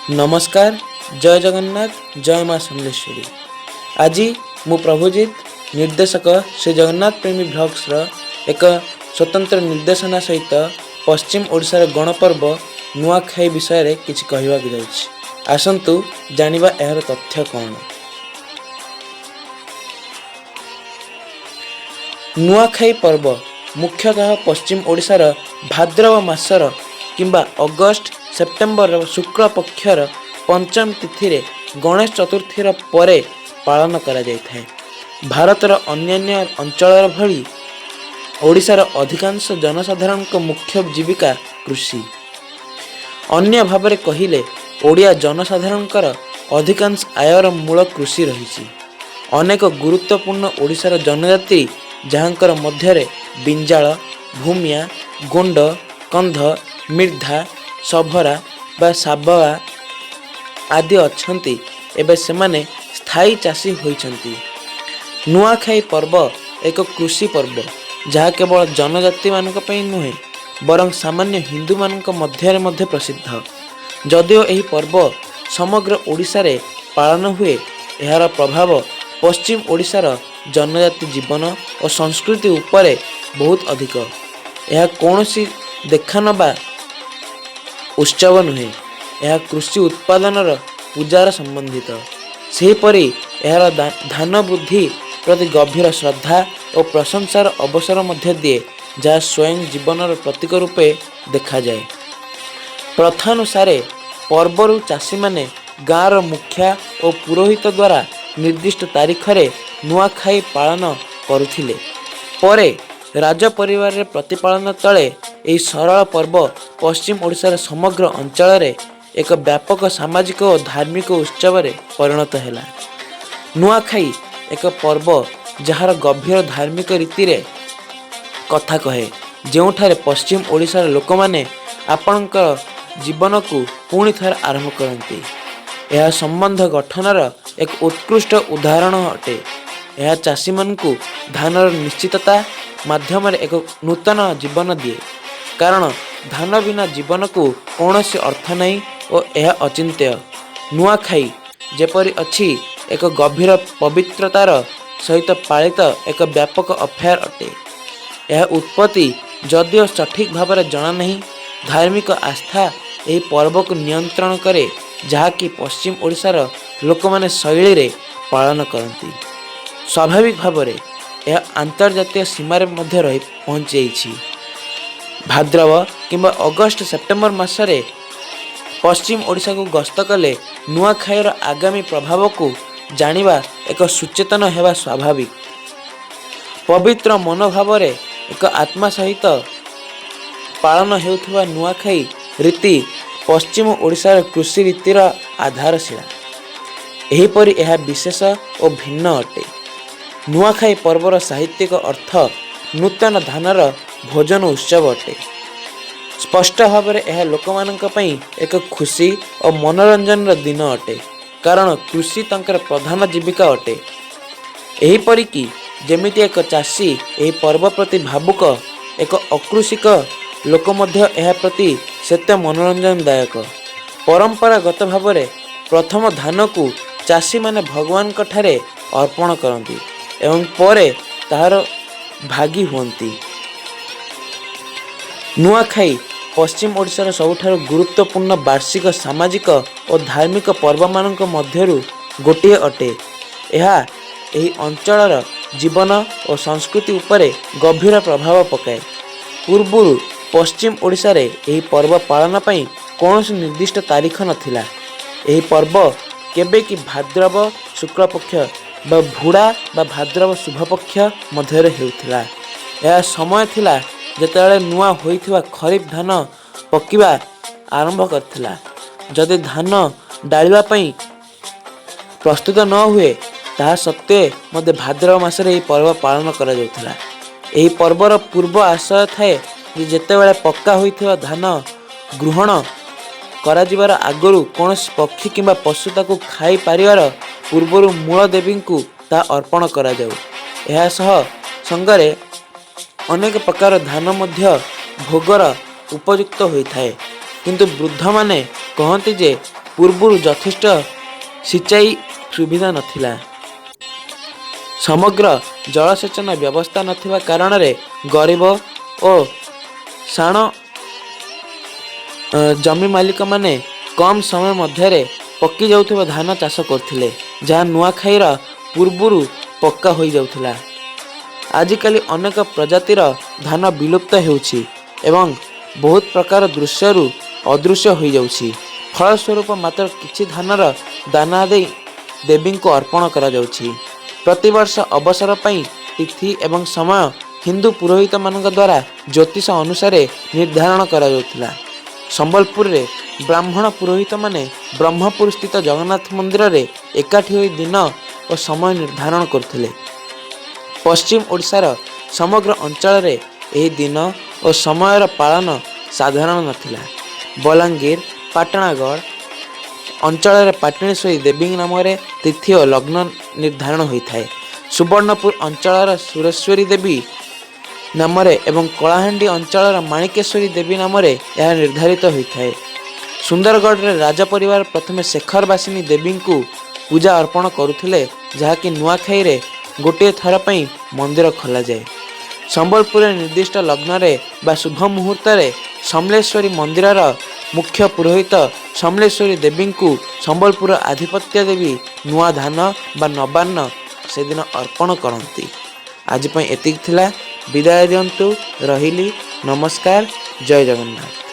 नमस्कार, जय जगन्नाथ, जय माँ समलेश्वरी। आज मु प्रभुजित निर्देशक श्री जगन्नाथ प्रेमी ब्लॉग्स एक स्वतंत्र निर्देशना सहित पश्चिम ओडिशार गणपर्व नुआखाई विषय रे किछि कहबाक जाउछि। आसंतु जानिबा एहर तथ्य कौन। नुआखाई पर्व मुख्यतः पश्चिम ओडिशार भाद्रव मासर किंबा अगस्ट सेप्टेम्बर शुक्ल पक्षर पंचम तिथि रे गणेश चतुर्थीर परे पालन करा जायथाय। भारतर अन्यान्य अंचल भली ओडिशार अधिकांश जनसाधारण मुख्य जीविका कृषि। अन्य भावरे कहिले ओडिया जनसाधारणकर अधिकांश आयर मूल कृषि रहिछि। अनेक गुरुत्वपूर्ण ओडिशार जनजाति जहाँकर मध्यरे बिंजाळ, भूमिया, गोंड, कंध, मिर्धा, सभरा बा साबवा आदि अछंती एबे सेमाने स्थायी चाषी होइछंती। नुआखाई पर्व एक कृषि पर्व जहाँ केवल जनजाति मानक पई नुहे बरं सामान्य हिंदू मानक मध्य प्रसिद्ध। जदिओ एही पर्व समग्र ओडिशा रे पालन हुए, एहार प्रभाव पश्चिम ओडिशार जनजाति जीवन और संस्कृति उपरे बहुत अधिक। यह कौनसी देखान बा उत्सव नुहे, यह कृषि उत्पादनर पूजार संबंधित। सेहीपरि एहार धान वृद्धि प्रति गभीर श्रद्धा और प्रशंसार अवसर मध्य दिए, जहाँ स्वयं जीवनर प्रतीक रूपे देखा जाए। प्रथानुसारे पर्वरु चाषी माने गाँवर मुखिया और पुरोहित द्वारा निर्दिष्ट तारीख रे नुआखाई पालन करुथिले। परे राज परिवार रे प्रतिपालन तले एही सरल पर्व पश्चिम ओडिशार समग्र अंचल रे एक व्यापक सामाजिक और धार्मिक उत्सव रे परिणत हैला। नुआखाई एक पर्व जहार गभीर धार्मिक रीति रे कथा कहे, जेउठारे पश्चिम ओडिशार लोक माने आपणकर जीवन को पुणी थर आरंभ करती। यह संबंध गठनर एक उत्कृष्ट उदाहरण अटे। यह चाषी मन को धानर निश्चितता माध्यम एक नूतन जीवन दिए, कारण धान बिना जीवन को कौनसी अर्थ नहीं और यह अचिंत्य। नुआखाई जेपरि अछि एक गभीर पवित्रतार सहित पालित एक व्यापक अफेयर अटे। यह उत्पत्ति जदिओ सठिक भाव जना नहीं, धार्मिक आस्था यही पर्व को नियंत्रण करे, जहाँकि पश्चिम ओडिशार लोक माने शैली रे पालन करती। स्वाभाविक भाव में यह अंतर्जातीय सीमार मध्य रही पहुँची जाइछि। भाद्रव किंबा अगस्ट सेप्टेम्बर मासरे पश्चिम ओडिशा को गस्त कले नुआखाईर आगामी प्रभाव को जानिबा एक सुचेतन हेबा स्वाभाविक। पवित्र मनोभाव रे एक आत्मा सहित पालन हेउथुवा नुआखाई रीति पश्चिम ओडिशार कृषि रीतिर आधारशिला। एहीपरि यह विशेष और भिन्न अटे। नुआखाई पर्वर साहित्यिक अर्थ नूतन धानर भोजन उत्सव अटे। स्पष्ट भाव में यह लोक मानक पई एक खुशी और मनोरंजन दिन अटे, कारण कृषि तंकर प्रधान जीविका अटे। एहीपरि कि जेमिति एक चाषी एही पर्व प्रति भावुक, एक अकृषिक लोक मध्य यह प्रति सेते मनोरंजनदायक। परंपरागत भाव में प्रथम धान को चाषी माने भगवान ठारे अर्पण करती एवं परे ताहार भागी हुंती। नुआखाई पश्चिम ओडिशार सबुठार गुरुत्वपूर्ण वार्षिक सामाजिक और धार्मिक पर्व मानक मध्यरु गोटिए अटे। यह एही अंचलर जीवन और संस्कृति उपरे गभीर प्रभाव पकाए। पूर्वरु पश्चिम ओडिशा रे एही पर्व पालन पई कौनसी निर्दिष्ट तारीख नथिला। एही पर्व केबे कि भाद्रव शुक्ल पक्ष बा भुड़ा बा भाद्रव शुभ पक्ष मध्य हेउथिला। यह समय थिला जेतेबेले नुआ होइथिबा खरीफ धान पकिबा आरंभ करथिला। जदि धान डालिबा पई प्रस्तुत न हुए, ताहा सत्वे मध्य भाद्रव मासरे एही पर्व पालन करा जाउथिला। एही पर्वर पूर्व आशय थाए जे जेतेबेले पक्का होइथिबा धान ग्रहण करा जिबार आगरु कौनसी पक्षी किंबा पशु ताकू खाई पारिबार पूर्वरु मूल देवी को ता अर्पण करा जाउ। एहा सह संगरे अनेक प्रकार धान मध्य भोगर उपयुक्त होइथाए, किंतु वृद्ध माने कहती जे ପୂର୍ବରୁ ଯଥେଷ୍ଟ ସିଞ୍ଚାଇ ସୁବିଧା ନଥିଲା। ସମଗ୍ର ଜଳସେଚନ ବ୍ୟବସ୍ଥା ନଥିବା କାରଣରେ ଗରିବ ଓ ସାଣ ଜମି ମାଲିକମାନେ କମ୍ ସମୟ ମଧ୍ୟରେ ପକି ଯାଉଥିବା ଧାନ ଚାଷ କରୁଥିଲେ, ଯାହା ନୂଆଖାଇର ପୂର୍ବରୁ ପକ୍କା ହୋଇଯାଉଥିଲା। ଆଜିକାଲି ଅନେକ ପ୍ରଜାତିର ଧାନ ବିଲୁପ୍ତ ହେଉଛି ଏବଂ ବହୁତ ପ୍ରକାର ଦୃଶ୍ୟରୁ ଅଦୃଶ୍ୟ ହୋଇଯାଉଛି। ଫଳସ୍ୱରୂପ ମାତ୍ର କିଛି ଧାନର ଦାନା ଦେଇ ଦେବୀଙ୍କୁ ଅର୍ପଣ କରାଯାଉଛି। ପ୍ରତିବର୍ଷ ଅବସର ପାଇଁ ତିଥି ଏବଂ ସମୟ ହିନ୍ଦୁ ପୁରୋହିତମାନଙ୍କ ଦ୍ୱାରା ଜ୍ୟୋତିଷ ଅନୁସାରେ ନିର୍ଦ୍ଧାରଣ କରାଯାଉଥିଲା। ସମ୍ବଲପୁରରେ ବ୍ରାହ୍ମଣ ପୁରୋହିତମାନେ ବ୍ରହ୍ମପୁର ସ୍ଥିତ ଜଗନ୍ନାଥ ମନ୍ଦିରରେ ଏକାଠି ହୋଇ ଦିନ ଓ ସମୟ ନିର୍ଦ୍ଧାରଣ କରୁଥିଲେ। ପଶ୍ଚିମ ଓଡ଼ିଶାର ସମଗ୍ର ଅଞ୍ଚଳରେ ଏହି ଦିନ ଓ ସମୟର ପାଳନ ସାଧାରଣ ନଥିଲା। ବଲାଙ୍ଗୀର, ପାଟଣାଗଡ଼ ଅଞ୍ଚଳରେ ପାଟଣେଶ୍ୱରୀ ଦେବୀଙ୍କ ନାମରେ ତିଥି ଓ ଲଗ୍ନ ନିର୍ଦ୍ଧାରଣ ହୋଇଥାଏ। ସୁବର୍ଣ୍ଣପୁର ଅଞ୍ଚଳର ସୁରେଶ୍ୱରୀ ଦେବୀ ନାମରେ ଏବଂ କଳାହାଣ୍ଡି ଅଞ୍ଚଳର ମାଣିକେଶ୍ୱରୀ ଦେବୀ ନାମରେ ଏହା ନିର୍ଦ୍ଧାରିତ ହୋଇଥାଏ। ସୁନ୍ଦରଗଡ଼ରେ ରାଜ ପରିବାର ପ୍ରଥମେ ଶେଖରବାସିନୀ ଦେବୀଙ୍କୁ ପୂଜା ଅର୍ପଣ କରୁଥିଲେ, ଯାହାକି ନୂଆଖାଇରେ ଗୋଟିଏ ଥର ପାଇଁ ମନ୍ଦିର ଖୋଲାଯାଏ। ସମ୍ବଲପୁରରେ ନିର୍ଦ୍ଦିଷ୍ଟ ଲଗ୍ନରେ ବା ଶୁଭ ମୁହୂର୍ତ୍ତରେ ସମଲେଶ୍ୱରୀ ମନ୍ଦିରର ମୁଖ୍ୟ ପୁରୋହିତ ସମଲେଶ୍ୱରୀ ଦେବୀଙ୍କୁ ସମ୍ବଲପୁର ଆଧିପତ୍ୟ ଦେବୀ ନୂଆ ଧାନ ବା ନବାନ୍ନ ସେଦିନ ଅର୍ପଣ କରନ୍ତି। ଆଜି ପାଇଁ ଏତିକି ଥିଲା। ବିଦାୟ ଦିଅନ୍ତୁ। ରହିଲି। ନମସ୍କାର। ଜୟ ଜଗନ୍ନାଥ।